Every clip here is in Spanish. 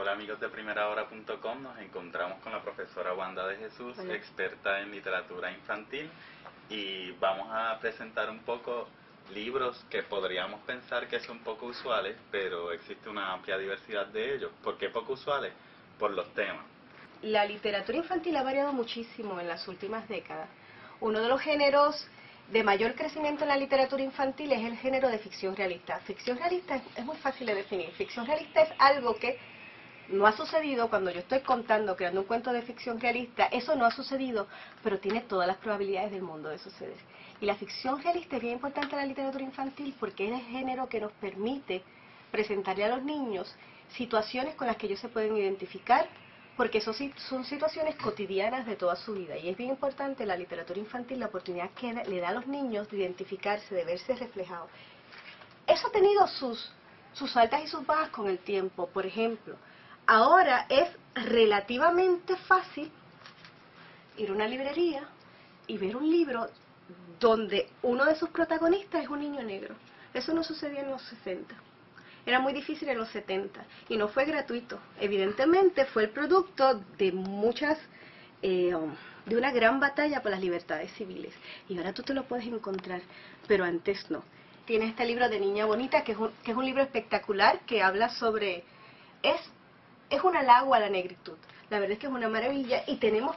Hola amigos de primerahora.com, nos encontramos con la profesora Wanda de Jesús, Hola. Experta en literatura infantil, y vamos a presentar un poco libros que podríamos pensar que son poco usuales, pero existe una amplia diversidad de ellos. ¿Por qué poco usuales? Por los temas. La literatura infantil ha variado muchísimo en las últimas décadas. Uno de los géneros de mayor crecimiento en la literatura infantil es el género de ficción realista. Ficción realista es muy fácil de definir. Ficción realista es algo que no ha sucedido. Cuando yo estoy creando un cuento de ficción realista, eso no ha sucedido, pero tiene todas las probabilidades del mundo de suceder. Y la ficción realista es bien importante en la literatura infantil porque es el género que nos permite presentarle a los niños situaciones con las que ellos se pueden identificar, porque son situaciones cotidianas de toda su vida. Y es bien importante en la literatura infantil la oportunidad que le da a los niños de identificarse, de verse reflejados. Eso ha tenido sus altas y sus bajas con el tiempo. Por ejemplo, ahora es relativamente fácil ir a una librería y ver un libro donde uno de sus protagonistas es un niño negro. Eso no sucedía en los 60. Era muy difícil en los 70 y no fue gratuito. Evidentemente fue el producto de de una gran batalla por las libertades civiles. Y ahora tú te lo puedes encontrar, pero antes no. Tienes este libro de Niña Bonita, que es un libro espectacular, que habla sobre... Es un halago a la negritud. La verdad es que es una maravilla. Y tenemos,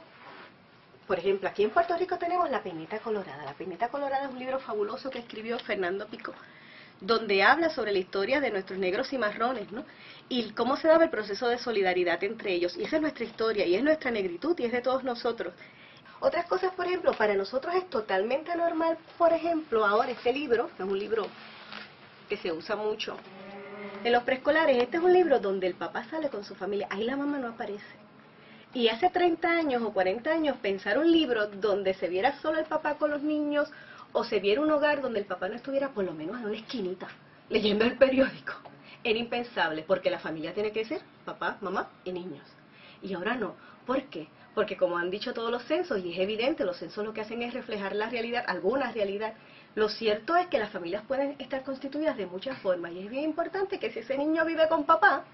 por ejemplo, aquí en Puerto Rico tenemos La Peineta Colorada. La Peineta Colorada es un libro fabuloso que escribió Fernando Picó, donde habla sobre la historia de nuestros negros y marrones, ¿no? Y cómo se daba el proceso de solidaridad entre ellos. Y esa es nuestra historia, y es nuestra negritud, y es de todos nosotros. Otras cosas, por ejemplo, para nosotros es totalmente normal, por ejemplo, ahora este libro, que es un libro que se usa mucho en los preescolares, este es un libro donde el papá sale con su familia, ahí la mamá no aparece. Y hace 30 años o 40 años pensar un libro donde se viera solo el papá con los niños, o se viera un hogar donde el papá no estuviera por lo menos en una esquinita, leyendo el periódico, era impensable, porque la familia tiene que ser papá, mamá y niños. Y ahora no. ¿Por qué? Porque como han dicho todos los censos, y es evidente, los censos lo que hacen es reflejar la realidad, alguna realidad. Lo cierto es que las familias pueden estar constituidas de muchas formas, y es bien importante que si ese niño vive con papá,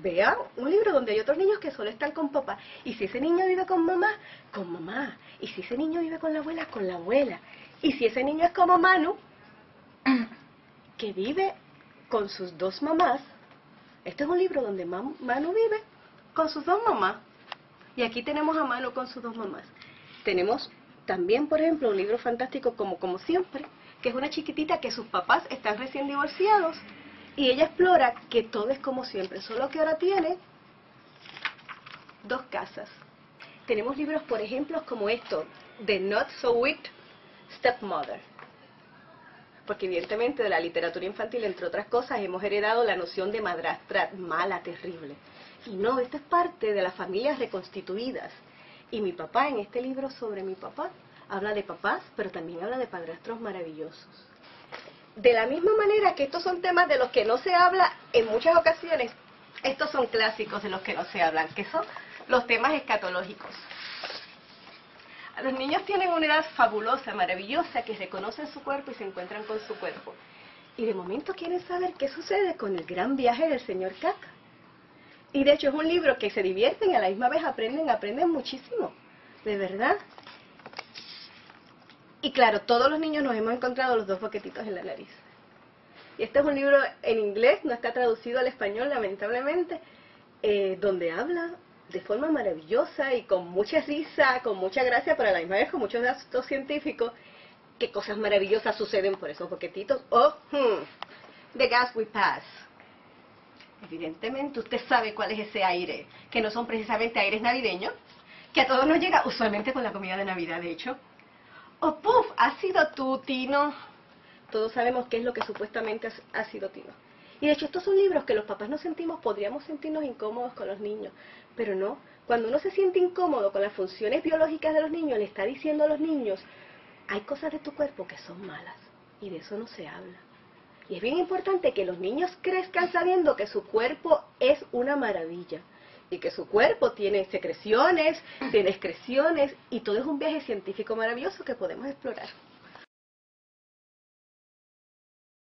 vea un libro donde hay otros niños que solo están con papá. Y si ese niño vive con mamá, con mamá. Y si ese niño vive con la abuela, con la abuela. Y si ese niño es como Manu, que vive con sus dos mamás, este es un libro donde Manu vive con sus dos mamás. Y aquí tenemos a Manu con sus dos mamás. Tenemos también, por ejemplo, un libro fantástico como siempre, que es una chiquitita que sus papás están recién divorciados, y ella explora que todo es como siempre, solo que ahora tiene dos casas. Tenemos libros, por ejemplo, como esto, The Not So Sweet Stepmother. Porque evidentemente de la literatura infantil, entre otras cosas, hemos heredado la noción de madrastra mala, terrible. Y no, esto es parte de las familias reconstituidas. Y mi papá, en este libro sobre mi papá, habla de papás, pero también habla de padrastros maravillosos. De la misma manera que estos son temas de los que no se habla en muchas ocasiones, estos son clásicos de los que no se hablan, que son los temas escatológicos. Los niños tienen una edad fabulosa, maravillosa, que reconocen su cuerpo y se encuentran con su cuerpo. Y de momento quieren saber qué sucede con el gran viaje del señor Caca. Y de hecho es un libro que se divierten y a la misma vez aprenden muchísimo, de verdad. Y claro, todos los niños nos hemos encontrado los dos boquetitos en la nariz. Y este es un libro en inglés, no está traducido al español lamentablemente, donde habla de forma maravillosa y con mucha risa, con mucha gracia, pero a la misma vez con muchos datos científicos, qué cosas maravillosas suceden por esos boquetitos. The gas we pass. Evidentemente usted sabe cuál es ese aire, que no son precisamente aires navideños, que a todos nos llega usualmente con la comida de Navidad, de hecho. ¡Puf! Ha sido tú, Tino. Todos sabemos qué es lo que supuestamente ha sido Tino. Y de hecho estos son libros que los papás nos sentimos, podríamos sentirnos incómodos con los niños, pero no. Cuando uno se siente incómodo con las funciones biológicas de los niños, le está diciendo a los niños, hay cosas de tu cuerpo que son malas, y de eso no se habla. Y es bien importante que los niños crezcan sabiendo que su cuerpo es una maravilla, y que su cuerpo tiene secreciones, tiene excreciones, y todo es un viaje científico maravilloso que podemos explorar.